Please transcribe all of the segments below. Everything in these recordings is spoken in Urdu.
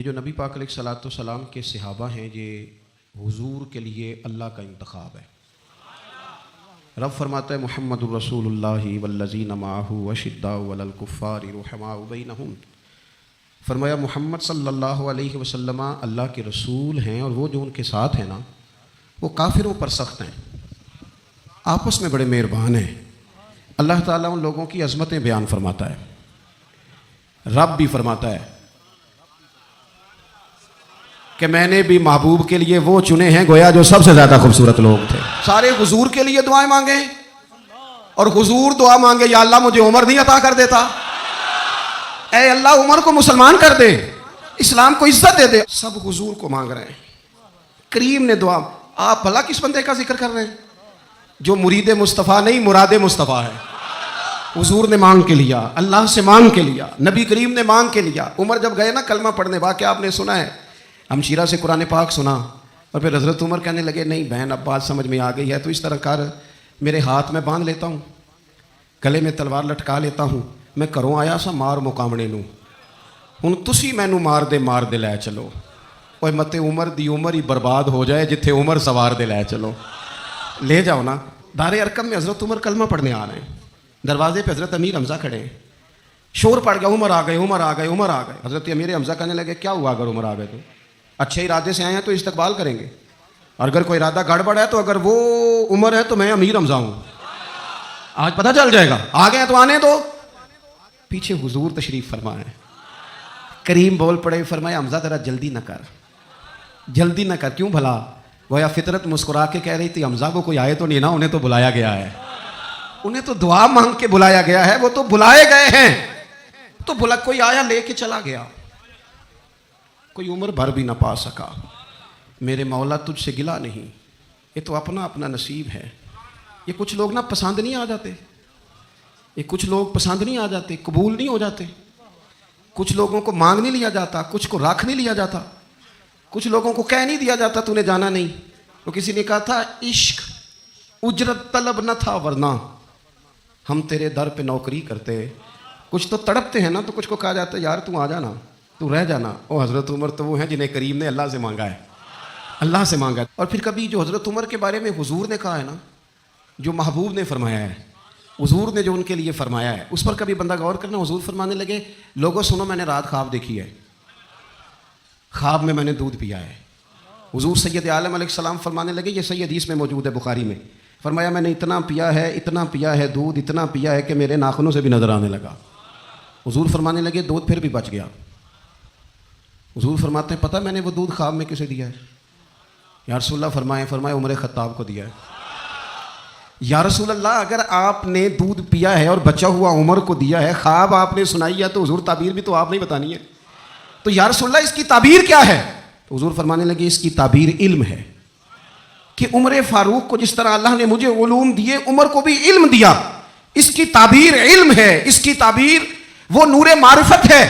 جو نبی پاک علیہ الصلوۃ والسلام کے صحابہ ہیں، یہ حضور کے لیے اللہ کا انتخاب ہے۔ رب فرماتا ہے محمد الرسول اللہ والذین معہ اشداء علی الکفار رحماء بینہم، فرمایا محمد صلی اللہ علیہ وسلم اللہ کے رسول ہیں، اور وہ جو ان کے ساتھ ہیں نا وہ کافروں پر سخت ہیں، آپس میں بڑے مہربان ہیں۔ اللہ تعالیٰ ان لوگوں کی عظمتیں بیان فرماتا ہے۔ رب بھی فرماتا ہے کہ میں نے بھی محبوب کے لیے وہ چنے ہیں گویا جو سب سے زیادہ خوبصورت لوگ تھے۔ سارے حضور کے لیے دعائیں مانگے اور حضور دعا مانگے، یا اللہ مجھے عمر نہیں عطا کر دیتا، اے اللہ عمر کو مسلمان کر دے، اسلام کو عزت دے دے۔ سب حضور کو مانگ رہے ہیں۔ کریم نے دعا، آپ بھلا کس بندے کا ذکر کر رہے ہیں جو مرید مصطفیٰ نہیں مراد مصطفیٰ ہے؟ حضور نے مانگ کے لیا، اللہ سے مانگ کے لیا، نبی کریم نے مانگ کے لیا۔ عمر جب گئے نا کلمہ پڑھنے، واقعہ آپ نے سنا ہے، ہمشیرہ سے قرآن پاک سنا، اور پھر حضرت عمر کہنے لگے نہیں بہن اب بات سمجھ میں آ گئی ہے، تو اس طرح کر، میرے ہاتھ میں باندھ لیتا ہوں، گلے میں تلوار لٹکا لیتا ہوں، میں کروں آیا سا مار مقامنے نوں، ہن تسی مینوں مار دے لے چلو، اوے متے عمر دی عمر ہی برباد ہو جائے جتھے عمر سوار دے لے چلو، لے جاؤ نا۔ دار ارقم میں حضرت عمر کلمہ پڑھنے آ رہے ہیں، دروازے پہ حضرت امیر حمزہ کھڑے ہیں، شور پڑ گیا عمر آ گئے عمر آ گئے عمر آ گئے۔ حضرت امیر حمزہ کہنے لگے کیا ہوا اگر عمر آ گئے تو اچھے ارادے سے آئے ہیں تو استقبال کریں گے، اور اگر کوئی ارادہ گڑبڑ ہے تو اگر وہ عمر ہے تو میں امیر حمزہ ہوں، آج پتہ چل جائے گا، آ گئے تو آنے دو۔ پیچھے حضور تشریف فرمائے، کریم بول پڑے، فرمایا حمزہ ذرا جلدی نہ کر، جلدی نہ کر، کیوں بھلا؟ گویا فطرت مسکرا کے کہہ رہی تھی حمزہ کو کوئی آئے تو نہیں نا، انہیں تو بلایا گیا ہے، انہیں تو دعا مانگ کے بلایا گیا ہے، وہ تو بلائے گئے ہیں، تو بلا کوئی آیا لے کے چلا گیا، کوئی عمر بھر بھی نہ پا سکا۔ میرے مولا تجھ سے گلا نہیں، یہ تو اپنا اپنا نصیب ہے۔ یہ کچھ لوگ نا پسند نہیں آ جاتے، یہ کچھ لوگ پسند نہیں آ جاتے، قبول نہیں ہو جاتے، کچھ لوگوں کو مانگ نہیں لیا جاتا، کچھ کو رکھ نہیں لیا جاتا، کچھ لوگوں کو کہہ نہیں دیا جاتا تو نے جانا نہیں۔ تو کسی نے کہا تھا عشق اجرت طلب نہ تھا ورنہ ہم تیرے در پہ نوکری کرتے۔ کچھ تو تڑپتے ہیں نا، تو کچھ کو کہا جاتا ہے یار تو آ جانا، تو رہ جانا۔ او حضرت عمر تو وہ ہیں جنہیں کریم نے اللہ سے مانگا ہے، اللہ سے مانگا ہے۔ اور پھر کبھی جو حضرت عمر کے بارے میں حضور نے کہا ہے نا، جو محبوب نے فرمایا ہے، حضور نے جو ان کے لیے فرمایا ہے، اس پر کبھی بندہ غور کرنا۔ حضور فرمانے لگے لوگوں سنو میں نے رات خواب دیکھی ہے، خواب میں نے دودھ پیا ہے۔ حضور سید عالم علیہ السلام فرمانے لگے، یہ صحیح حدیث میں موجود ہے بخاری میں، فرمایا میں نے اتنا پیا ہے دودھ، اتنا پیا ہے کہ میرے ناخنوں سے بھی نظر آنے لگا۔ حضور فرمانے لگے دودھ پھر بھی بچ گیا۔ حضور فرماتے ہیں پتہ میں نے وہ دودھ خواب میں کسے دیا ہے؟ یا رسول اللہ فرمایا عمر خطاب کو دیا ہے۔ یا رسول اللہ اگر آپ نے دودھ پیا ہے اور بچا ہوا عمر کو دیا ہے، خواب آپ نے سنائی ہے، تو حضور تعبیر بھی تو آپ نے بتانی ہے، تو یا رسول اللہ اس کی تعبیر کیا ہے؟ تو حضور فرمانے لگے اس کی تعبیر علم ہے، کہ عمر فاروق کو جس طرح اللہ نے مجھے علوم دیے عمر کو بھی علم دیا، اس کی تعبیر علم ہے، اس کی تعبیر وہ نور معرفت ہے۔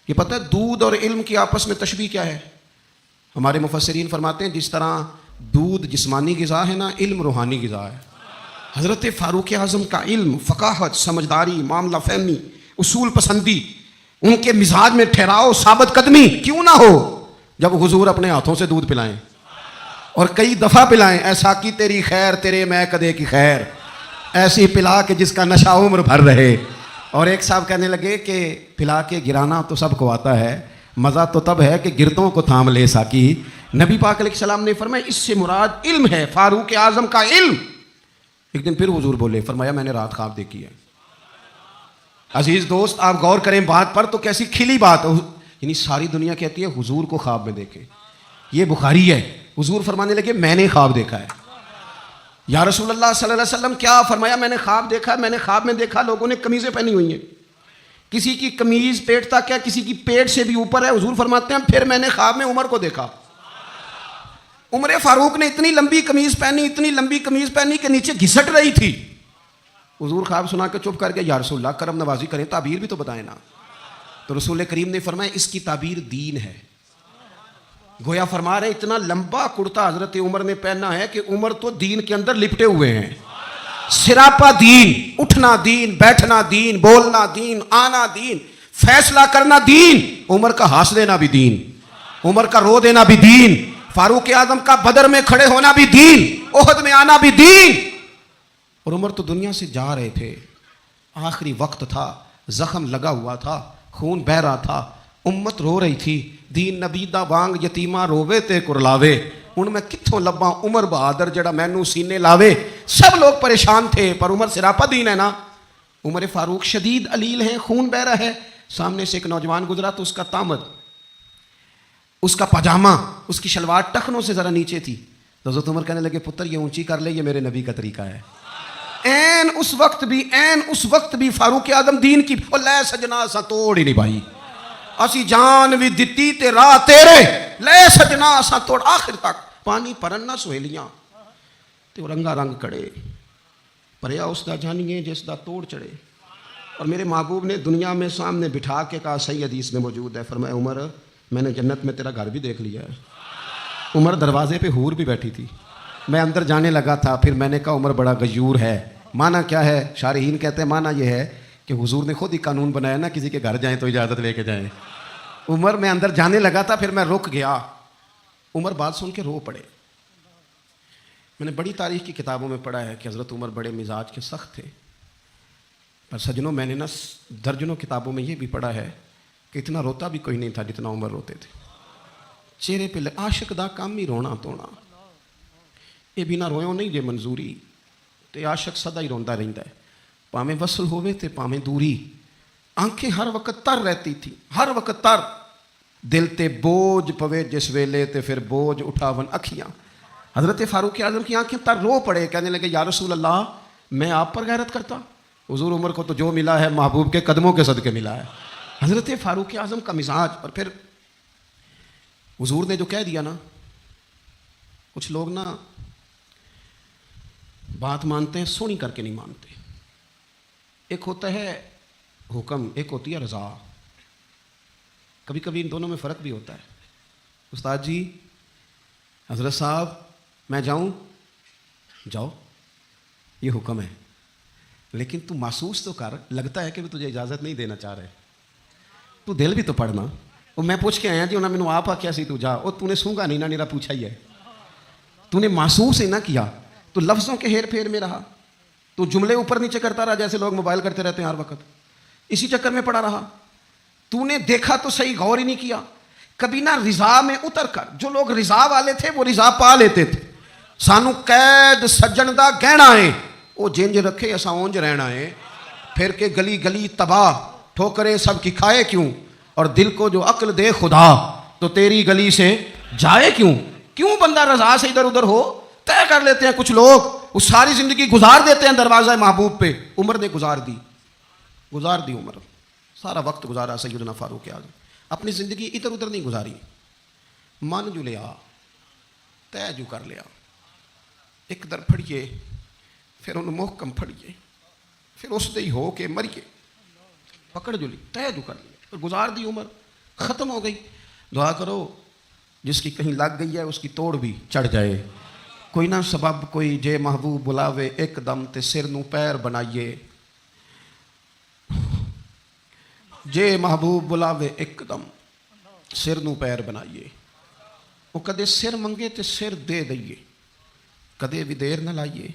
یہ پتہ ہے دودھ اور علم کی آپس میں تشبیہ کیا ہے؟ ہمارے مفسرین فرماتے ہیں جس طرح دودھ جسمانی غذا ہے نا، علم روحانی غذا ہے۔ حضرت فاروق اعظم کا علم، فقاہت، سمجھداری، معاملہ فہمی، اصول پسندی، ان کے مزاج میں ٹھہراؤ، ثابت قدمی کیوں نہ ہو جب حضور اپنے ہاتھوں سے دودھ پلائیں اور کئی دفعہ پلائیں، ایسا کی تیری خیر تیرے میں کدے کی خیر، ایسی پلا کہ جس کا نشہ عمر بھر رہے۔ اور ایک صاحب کہنے لگے کہ پلا کے گرانا تو سب کو آتا ہے، مزہ تو تب ہے کہ گرتوں کو تھام لے ساکی۔ نبی پاک علیہ السلام نے فرمایا اس سے مراد علم ہے، فاروق اعظم کا علم۔ ایک دن پھر حضور بولے، فرمایا میں نے رات خواب دیکھی ہے۔ عزیز دوست آپ غور کریں بات پر، تو کیسی کھلی بات، یعنی ساری دنیا کہتی ہے حضور کو خواب میں دیکھے، یہ بخاری ہے۔ حضور فرمانے لگے میں نے خواب دیکھا ہے۔ یا رسول اللہ صلی اللہ علیہ وسلم کیا؟ فرمایا میں نے خواب دیکھا ہے، میں نے خواب میں دیکھا لوگوں نے قمیضیں پہنی ہوئی ہیں، کسی کی قمیض پیٹ تک ہے، کسی کی پیٹ سے بھی اوپر ہے۔ حضور فرماتے ہیں پھر میں نے خواب میں عمر کو دیکھا، عمر فاروق نے اتنی لمبی قمیض پہنی کہ نیچے گھسٹ رہی تھی۔ حضور خواب سنا کے چپ کر کے یا رسول اللہ کرم نوازی کریں، تعبیر بھی تو بتائیں نا۔ تو رسول کریم نے فرمایا اس کی تعبیر دین ہے۔ گویا فرما رہے اتنا لمبا کرتا حضرت عمر نے پہنا ہے کہ عمر تو دین کے اندر لپٹے ہوئے ہیں، سراپا دین، اٹھنا دین، بیٹھنا دین، بولنا دین، آنا دین، فیصلہ کرنا دین، عمر کا ہانس دینا بھی دین۔ عمر کا رو دینا بھی دین, فاروق اعظم کا بدر میں کھڑے ہونا بھی دین, احد میں آنا بھی دین. اور عمر تو دنیا سے جا رہے تھے, آخری وقت تھا, زخم لگا ہوا تھا, خون بہ رہا تھا, امت رو رہی تھی. دین نبی دا وانگ یتیماں رووے تے کرلاوے, ان میں کتھوں لباں عمر بہادر جڑا مینوں سینے لاوے. سب لوگ پریشان تھے, پر عمر سراپا دین ہے نا. عمر فاروق شدید علیل ہیں, خون بہ رہا ہے. سامنے سے ایک نوجوان گزرا تو اس کا تامد, اس کا پاجامہ, اس کی شلوار ٹخنوں سے ذرا نیچے تھی. تو حضرت عمر کہنے لگے پتر یہ اونچی کر لے, یہ میرے نبی کا طریقہ ہے. این اس وقت بھی فاروق اعظم دین کی او لے سجنا اساں توڑ ہی نہیں پائی, اسی جان بھی دتی تے راہ تیرے, لے سجنا اساں توڑ. آخر تک پانی پرن نہ سہیلیاں تے رنگا رنگ کڑے, پریا اس دا جانیے جس دا توڑ چڑھے. اور میرے محبوب نے دنیا میں سامنے بٹھا کے کہا, صحیح حدیث میں موجود ہے, فرمایا عمر میں نے جنت میں تیرا گھر بھی دیکھ لیا ہے. عمر دروازے پہ حور بھی بیٹھی تھی, میں اندر جانے لگا تھا, پھر میں نے کہا عمر بڑا غیور ہے. معنی کیا ہے؟ شارحین کہتے ہیں معنی یہ ہے کہ حضور نے خود ہی قانون بنایا نا, کسی کے گھر جائیں تو اجازت لے کے جائیں. عمر میں اندر جانے لگا تھا, پھر میں رک گیا. عمر بات سن کے رو پڑے. میں نے بڑی تاریخ کی کتابوں میں پڑھا ہے کہ حضرت عمر بڑے مزاج کے سخت تھے, پر سجنوں میں نے نا درجنوں کتابوں میں یہ بھی پڑھا ہے کہ اتنا روتا بھی کوئی نہیں تھا جتنا عمر روتے تھے. چہرے پہ عاشق دا کام ہی رونا تونا, یہ بھی نہ رویوں نہیں جے منظوری, تے عاشق سدا ہی روندا رہندا ہے, پاویں وصل ہوئے تے پاویں دوری. آنکھیں ہر وقت تر رہتی تھی, ہر وقت تر. دل تے بوجھ پوے جس ویلے تے پھر بوجھ اٹھاون اکھیاں. حضرت فاروق اعظم کی آنکھیں تر رو پڑے, کہنے لگے یا رسول اللہ میں آپ پر غیرت کرتا. حضور عمر کو تو جو ملا ہے محبوب کے قدموں کے صدقے ملا ہے. حضرت فاروق اعظم کا مزاج. اور پھر حضور نے جو کہہ دیا نا, کچھ لوگ نا بات مانتے ہیں سونی کر کے نہیں مانتے. ایک ہوتا ہے حکم, ایک ہوتی ہے رضا. کبھی کبھی ان دونوں میں فرق بھی ہوتا ہے. استاد جی, حضرت صاحب میں جاؤں, جاؤ یہ حکم ہے, لیکن تو محسوس تو کر, لگتا ہے کہ وہ تجھے اجازت نہیں دینا چاہ رہے, تو دل بھی تو پڑھنا. اور میں پوچھ کے آیا جی انہوں نے مینوں آپ آکھیا سی تو جا, اور تو نے سونگا نہیں نا, نیرا پوچھا ہی ہے, تو نے محسوس ہی نہ کیا, تو لفظوں کے ہیر پھیر میں رہا, تو جملے اوپر نیچے کرتا رہا جیسے لوگ موبائل کرتے رہتے ہیں ہر وقت, اسی چکر میں پڑا رہا. تو نے دیکھا تو صحیح, غور ہی نہیں کیا. کبھی نہ رضا میں اتر کر, جو لوگ رضا والے تھے وہ رضا پا لیتے تھے. سانو قید سجن دا گہنا ہے, وہ جنج رکھے اساں اونج رہنا ہے. پھر کے گلی گلی تباہ, ٹھوکرے سب کی کھائے کیوں, اور دل کو جو عقل دے خدا, تو تیری گلی سے جائے کیوں. کیوں بندہ رضا سے ادھر ادھر ہو, طے کر لیتے ہیں کچھ لوگ, وہ ساری زندگی گزار دیتے ہیں دروازہ محبوب پہ. عمر نے گزار دی عمر, سارا وقت گزارا سیدنا فاروق اعظم. اپنی زندگی ادھر ادھر نہیں گزاری, من جو لیا, طے جو کر لیا. ایک در پھڑیے, پھر ان محکم پھڑیے, پھر اس دے ہی ہو کے مریے. پکڑ جو لی, طے جو کر لیا, گزار دی عمر, ختم ہو گئی. دعا کرو جس کی کہیں لگ گئی ہے اس کی توڑ بھی چڑھ جائے. کوئی نہ سبب کوئی جے محبوب بلاوے ایک دم, تے سر نو پیر بنائیے. جے محبوب بلاوے ایک دم, سر نو پیر بنائیے. وہ کدے سر منگے تے سر دے دئیے, کدے بھی دیر نہ لائیے.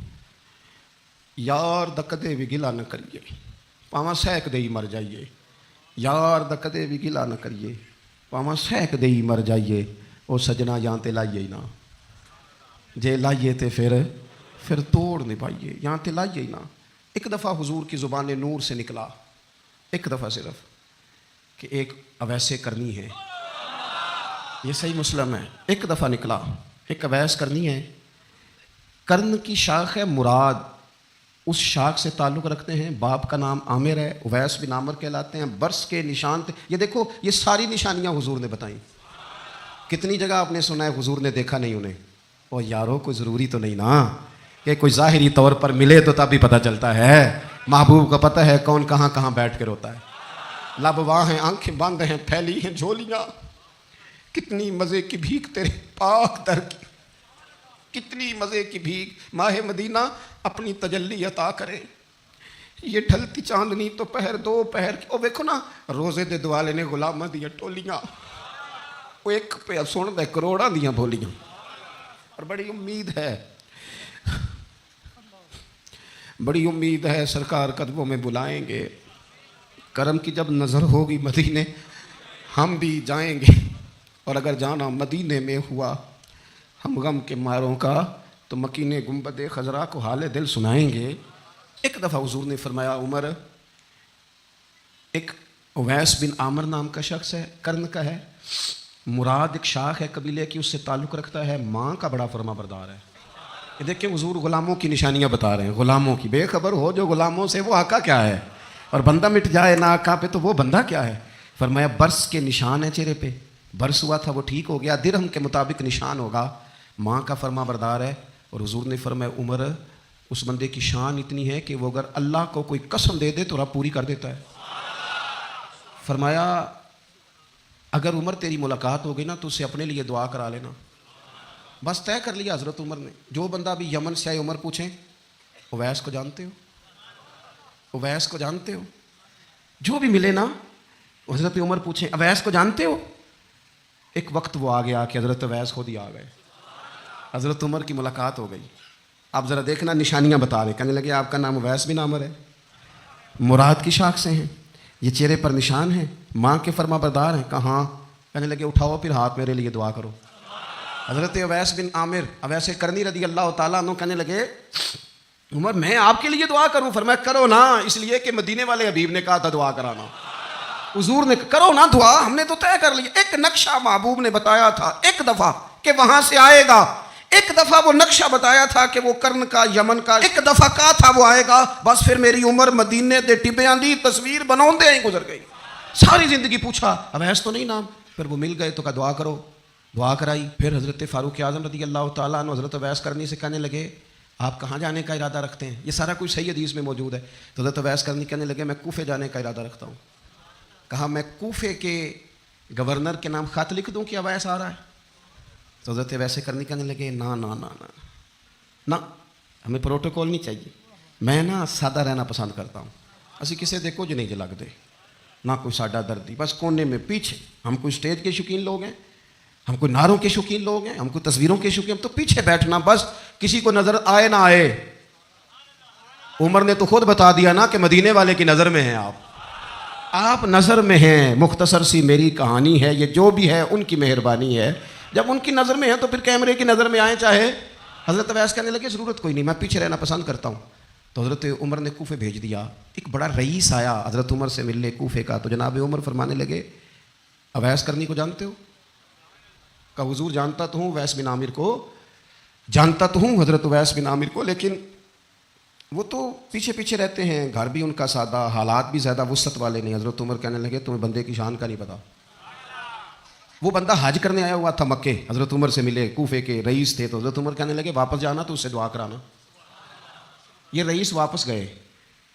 یار دا کدے بھی گلا نہ کریے, پاواں سہک دے ہی مر جائیے. یار دا کدے بھی گلا نہ کریے, پاواں سہک دے ہی مر جائیے. وہ سجنا یہاں تے لائیے ہی نہ, جے لائیے تے پھر توڑ نہیں پائیے, یہاں تے لائیے ہی نہ. ایک دفعہ حضور کی زبان نور سے نکلا, ایک دفعہ صرف, کہ ایک اویسے کرنی ہے. یہ صحیح مسلم ہے. ایک دفعہ نکلا, ایک اویس کرنی ہے. کرن کی شاخ ہے مراد, اس شاخ سے تعلق رکھتے ہیں. باپ کا نام عامر ہے, اویس بن عامر کہلاتے ہیں. برس کے نشان تھے. یہ دیکھو یہ ساری نشانیاں حضور نے بتائیں. کتنی جگہ آپ نے سنا ہے حضور نے دیکھا نہیں انہیں. اور یارو کوئی ضروری تو نہیں نا کہ کوئی ظاہری طور پر ملے تو تب بھی پتہ چلتا ہے. محبوب کا پتہ ہے کون کہاں کہاں بیٹھ کے روتا ہے. لب واہ ہیں, آنکھیں بند ہیں, پھیلی ہیں جھولیاں. کتنی مزے کی بھیک تیرے پاک در کی, کتنی مزے کی بھیک. ماہ مدینہ اپنی تجلی عطا کرے. یہ ڈھلتی چاندنی تو پہر دو پہر کی. او دیکھو نا روزے دے دوالے نے غلامہ دیا ٹولیاں. وہ ایک پہ سنتا کروڑاں دیاں بولیاں، اور بڑی امید ہے سرکار قدموں میں بلائیں گے، کرم کی جب نظر ہوگی مدینے ہم بھی جائیں گے، اور اگر جانا مدینے میں ہوا ہم غم کے ماروں کا تو مکین گنبد خضرا کو حال دل سنائیں گے۔ ایک دفعہ حضور نے فرمایا عمر، ایک اویس بن عامر نام کا شخص ہے، کرن کا ہے، مراد ایک شاخ ہے قبیلے کی، اس سے تعلق رکھتا ہے، ماں کا بڑا فرما بردار ہے۔ یہ دیکھیں حضور غلاموں کی نشانیاں بتا رہے ہیں، غلاموں کی، بے خبر ہو جو غلاموں سے وہ آقا کیا ہے، اور بندہ مٹ جائے نہ آقا پہ تو وہ بندہ کیا ہے۔ فرمایا برس کے نشان ہے چہرے پہ، برس ہوا تھا وہ ٹھیک ہو گیا، درہم کے مطابق نشان ہوگا، ماں کا فرما بردار ہے۔ اور حضور نے فرمایا عمر، اس بندے کی شان اتنی ہے کہ وہ اگر اللہ کو کوئی قسم دے دے تو رب پوری کر دیتا ہے۔ فرمایا اگر عمر تیری ملاقات ہو گئی نا تو اسے اپنے لیے دعا کرا لینا۔ بس طے کر لیا حضرت عمر نے، جو بندہ بھی یمن سے آئے عمر پوچھیں اویس کو جانتے ہو، اویس کو جانتے ہو، جو بھی ملے نا حضرت عمر پوچھیں اویس کو جانتے ہو۔ ایک وقت وہ آ گیا کہ حضرت اویس خود ہی آ گئے، حضرت عمر کی ملاقات ہو گئی۔ آپ ذرا دیکھنا نشانیاں بتا رہے، کہنے لگے آپ کا نام اویس بن عامر ہے، مراد کی شاخ سے ہیں، یہ چہرے پر نشان ہیں، ماں کے فرما بردار ہیں، کہاں؟ کہنے لگے اٹھاؤ پھر ہاتھ میرے لیے دعا کرو۔ حضرت اویس بن عامر اویس کرنی رضی اللہ تعالیٰ عنہ کہنے لگے عمر میں آپ کے لیے دعا کروں؟ فرمایا کرو نا، اس لیے کہ مدینے والے حبیب نے کہا تھا دعا کرانا، حضور نے کرو نا دعا، ہم نے تو طے کر لیا۔ ایک نقشہ محبوب نے بتایا تھا ایک دفعہ کہ وہاں سے آئے گا، ایک دفعہ وہ نقشہ بتایا تھا کہ وہ کرن کا یمن کا، ایک دفعہ کہا تھا وہ آئے گا، بس پھر میری عمر مدینے دے ٹبے آندی تصویر بناؤں دے ہی گزر گئی۔ ساری زندگی پوچھا اویس تو نہیں نام، پھر وہ مل گئے تو کہا دعا کرو، دعا کرائی۔ پھر حضرت فاروق اعظم رضی اللہ تعالیٰ عنہ حضرت اویس کرنی سے کہنے لگے آپ کہاں جانے کا ارادہ رکھتے ہیں؟ یہ سارا کچھ صحیح حدیث میں موجود ہے۔ تو حضرت اویس کرنی کہنے لگے میں کوفے جانے کا ارادہ رکھتا ہوں۔ کہا میں کوفے کے گورنر کے نام خط لکھ دوں کہ اویس آ رہا ہے؟ تو حضرت ویسے کرنی کہنے لگے نا نا نا نا نا، ہمیں پروٹوکول نہیں چاہیے، میں نا سادہ رہنا پسند کرتا ہوں، اسی کسی دے کچھ نہیں لگ دے، نہ کوئی ساڈا دردی، بس کونے میں پیچھے، ہم کوئی سٹیج کے شوقین لوگ ہیں، ہم کوئی نعروں کے شوقین لوگ ہیں، ہم کوئی تصویروں کے شوقین، ہم تو پیچھے بیٹھنا، بس کسی کو نظر آئے نہ آئے۔ عمر نے تو خود بتا دیا نا کہ مدینے والے کی نظر میں ہیں آپ نظر میں ہیں، مختصر سی میری کہانی ہے، یہ جو بھی ہے ان کی مہربانی ہے، جب ان کی نظر میں ہیں تو پھر کیمرے کی نظر میں آئیں چاہے۔ حضرت اویس کہنے لگے ضرورت کوئی نہیں، میں پیچھے رہنا پسند کرتا ہوں۔ تو حضرت عمر نے کوفے بھیج دیا، ایک بڑا رئیس آیا حضرت عمر سے ملنے کوفے کا، تو جناب عمر فرمانے لگے اویس کرنی کو جانتے ہو؟ کہا حضور جانتا تو ہوں اویس بن عامر کو، جانتا تو ہوں حضرت اویس بن عامر کو، لیکن وہ تو پیچھے پیچھے رہتے ہیں، گھر بھی ان کا سادہ، حالات بھی زیادہ وسعت والے نہیں۔ حضرت عمر کہنے لگے تمہیں بندے کی شان کا نہیں پتا، وہ بندہ حج کرنے آیا ہوا تھا مکے، حضرت عمر سے ملے، کوفے کے رئیس تھے، تو حضرت عمر کہنے لگے واپس جانا تو اس سے دعا کرانا۔ یہ رئیس واپس گئے،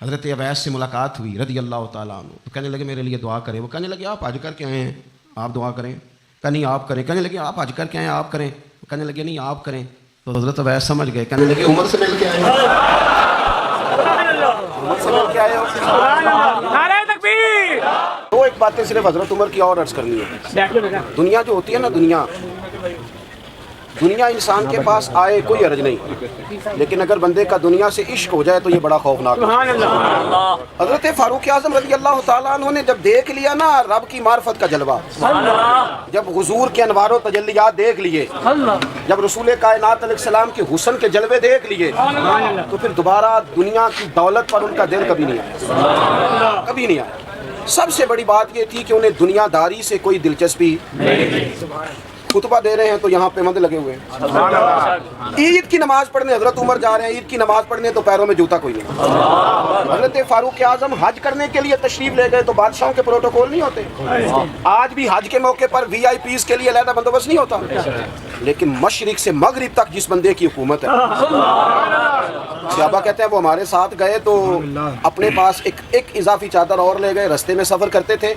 حضرت اویس سے ملاقات ہوئی رضی اللہ تعالیٰ عنہ، تو کہنے لگے میرے لیے دعا کریں۔ وہ کہنے لگے آپ حج کر کے آئے ہیں، آپ دعا کریں؟ کہا نہیں آپ کریں۔ کہنے لگے آپ حج کر کے آئے ہیں، آپ کریں؟ کہنے لگے نہیں آپ کریں۔ تو حضرت اویس سمجھ گئے، کہنے لگے عمر سے مل کے آئے ہیں، عمر سے مل کے آئے ہو۔ دو ایک باتیں صرف حضرت عمر کی اور عرض کرنی ہے۔ دنیا جو ہوتی ہے نا، دنیا انسان کے پاس آئے کوئی حرج نہیں، لیکن اگر بندے کا دنیا سے عشق ہو جائے تو یہ بڑا خوفناک ہے۔ حضرت فاروق اعظم رضی اللہ تعالیٰ عنہ نے جب دیکھ لیا نا رب کی معرفت کا جلوہ، جب حضور کے انوار و تجلیات دیکھ لیے، جب رسول کائنات علیہ السلام کے حسن کے جلوے دیکھ لیے، تو پھر دوبارہ دنیا کی دولت پر ان کا دل کبھی نہیں آیا، کبھی نہیں آیا۔ سب سے بڑی بات یہ تھی کہ انہیں دنیا داری سے کوئی دلچسپی نہیں۔ خطبہ دے رہے ہیں تو یہاں پیمند لگے ہوئے ہیں، عید کی نماز پڑھنے حضرت عمر جا رہے ہیں، عید کی نماز پڑھنے تو پیروں میں جوتا کوئی نہیں۔ حضرت فاروق اعظم حج کرنے کے لیے تشریف لے گئے تو بادشاہوں کے پروٹوکول نہیں ہوتے، آج بھی حج کے موقع پر وی آئی پیز کے لیے علیحدہ بندوبست نہیں ہوتا، لیکن مشرق سے مغرب تک جس بندے کی حکومت ہے، صحابہ کہتے ہیں وہ ہمارے ساتھ گئے تو اپنے پاس ایک اضافی چادر اور لے گئے، رستے میں سفر کرتے تھے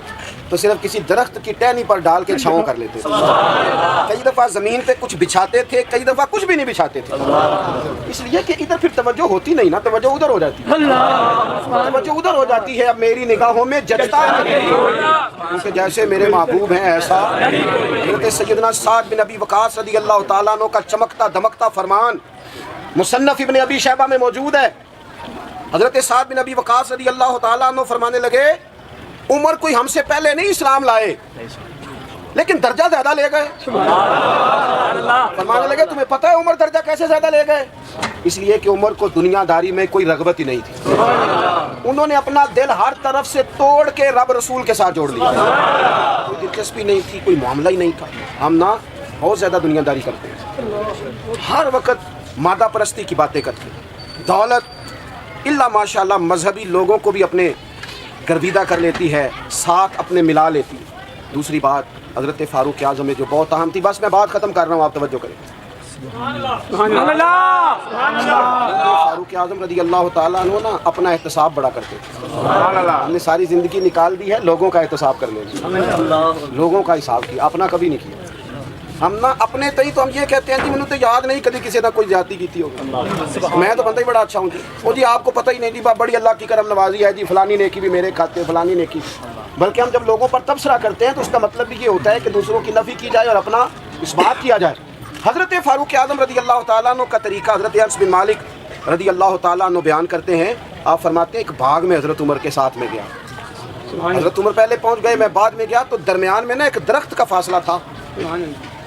تو صرف کسی درخت کی ٹہنی پر ڈال کے چھاؤں کر لیتے تھے. کئی دفعہ زمین پہ کچھ بچھاتے تھے, کئی دفعہ کچھ بھی نہیں بچھاتے تھے, اس لیے کہ ادھر پھر توجہ ہوتی نہیں نا, توجہ ادھر ہو جاتی ہے, توجہ ادھر ہو جاتی ہے. اب میری نگاہوں میں جچتا ہے کیونکہ جیسے میرے محبوب ہیں ایسا. حضرت سیدنا سعد بن ابی وقاص رضی اللہ تعالیٰ عنہ کا چمکتا دمکتا فرمان مصنف ابن ابی شیبہ میں موجود ہے. حضرت سعد بن ابی وقاص رضی اللہ تعالیٰ عنہ فرمانے لگے, عمر کوئی ہم سے پہلے نہیں اسلام لائے لیکن درجہ زیادہ لے گئے. فرمانے لگے تمہیں پتہ ہے عمر درجہ کیسے زیادہ لے گئے؟ اس لیے کہ عمر کو دنیا داری میں کوئی رغبت ہی نہیں تھی. انہوں نے اپنا دل ہر طرف سے توڑ کے رب رسول کے ساتھ جوڑ لیا. کوئی دلچسپی نہیں تھی, کوئی معاملہ ہی نہیں تھا. ہم نا بہت زیادہ دنیا داری کرتے ہیں, ہر وقت مادہ پرستی کی باتیں کرتے ہیں. دولت اللہ ماشاء اللہ مذہبی لوگوں کو بھی اپنے گرویدہ کر لیتی ہے, ساتھ اپنے ملا لیتی ہے. دوسری بات حضرت فاروق اعظم میں جو بہت اہم تھی, بس میں بات ختم کر رہا ہوں, آپ توجہ کریں. فاروق اعظم رضی اللہ تعالیٰ عنہ نا اپنا احتساب بڑا کرتے تھے. ہم نے ساری زندگی نکال دی ہے لوگوں کا احتساب کرنے میں, لوگوں کا حساب کیا, اپنا کبھی نہیں کیا. ہم نا اپنے تئی تو ہم یہ کہتے ہیں جی مجھے تو یاد نہیں کبھی کسی نے کوئی زیادتی کی تھی ہوگی, میں تو بندہ ہی بڑا اچھا ہوں جی. وہ جی آپ کو پتہ ہی نہیں جی, بڑی اللہ کی کرم نوازی ہے جی, فلانی نیکی بھی میرے کھاتے, فلانی نیکی. بلکہ ہم جب لوگوں پر تبصرہ کرتے ہیں تو اس کا مطلب بھی یہ ہوتا ہے کہ دوسروں کی نفی کی جائے اور اپنا اثبات کیا جائے. حضرت فاروق اعظم رضی اللہ تعالیٰ عنہ کا طریقہ حضرت انس بن مالک رضی اللہ تعالیٰ عنہ بیان کرتے ہیں. آپ فرماتے ہیں ایک باغ میں حضرت عمر کے ساتھ میں گیا. حضرت عمر پہلے پہنچ گئے, میں بعد میں گیا, تو درمیان میں نا ایک درخت کا فاصلہ تھا.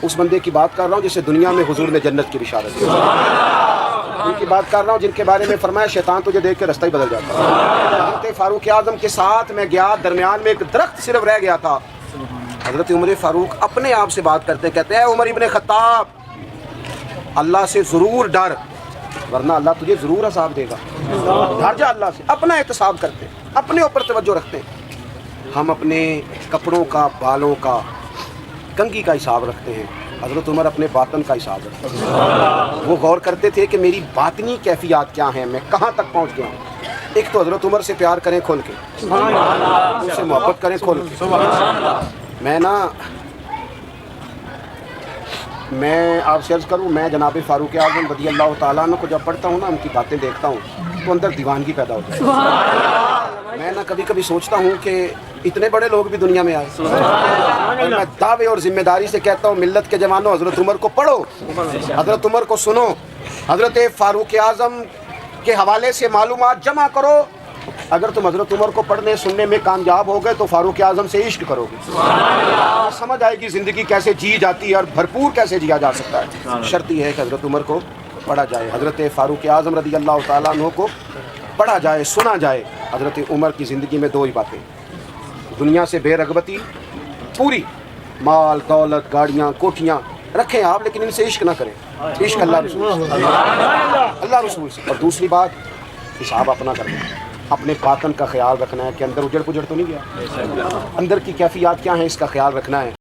اس بندے کی بات کر رہا ہوں جسے دنیا میں حضور نے جنت کی بشارت دی. ان کی بات کر رہا ہوں جن کے بارے میں فرمایا شیطان تجھے دیکھ کے رستہ ہی بدل جاتا ہے. حضرت فاروق اعظم کے ساتھ میں گیا, درمیان میں ایک درخت صرف رہ گیا تھا. حضرت عمر فاروق اپنے آپ سے بات کرتے کہتے ہیں, عمر ابن خطاب اللہ سے ضرور ڈر, ورنہ اللہ تجھے ضرور عذاب دے گا. ڈر جا اللہ سے. اپنا احتساب کرتے, اپنے اوپر توجہ رکھتے. ہم اپنے کپڑوں کا, بالوں کا, کنگھی کا حساب رکھتے ہیں. حضرت عمر اپنے باطن کا حساب رکھتے ہیں. وہ غور کرتے تھے کہ میری باطنی کیفیات کیا ہیں, میں کہاں تک پہنچ گیا ہوں. ایک تو حضرت عمر سے پیار کریں کھول کے, ان سے محبت کریں کھول کے. میں آپ سے عرض کروں, میں جناب فاروق اعظم رضی اللہ تعالیٰ عنہ کو جب پڑھتا ہوں نا, ان کی باتیں دیکھتا ہوں تو اندر دیوانگی پیدا ہوتی ہے. میں نا کبھی کبھی سوچتا ہوں کہ اتنے بڑے لوگ بھی دنیا میں آئے. اور میں دعوے اور ذمہ داری سے کہتا ہوں ملت کے جوانوں, حضرت عمر کو پڑھو, حضرت عمر کو سنو, حضرت فاروق اعظم کے حوالے سے معلومات جمع کرو. اگر تم حضرت عمر کو پڑھنے سننے میں کامیاب ہو گئے تو فاروق اعظم سے عشق کرو گے, سمجھ آئے گی زندگی کیسے جی جاتی ہے اور بھرپور کیسے جیا جا سکتا ہے. شرط یہ ہے کہ حضرت عمر کو پڑھا جائے, حضرت فاروق اعظم رضی اللہ تعالیٰ عنہ کو پڑھا جائے, سنا جائے. حضرت عمر کی زندگی میں دو ہی باتیں, دنیا سے بے رغبتی پوری, مال دولت گاڑیاں کوٹھیاں رکھیں آپ, لیکن ان سے عشق نہ کریں. عشق اللہ رسول سے. اور دوسری بات حساب اپنا کرنا, اپنے باطن کا خیال رکھنا ہے کہ اندر اجڑ پجڑ تو نہیں گیا, اندر کی کیفیات کیا ہیں اس کا خیال رکھنا ہے.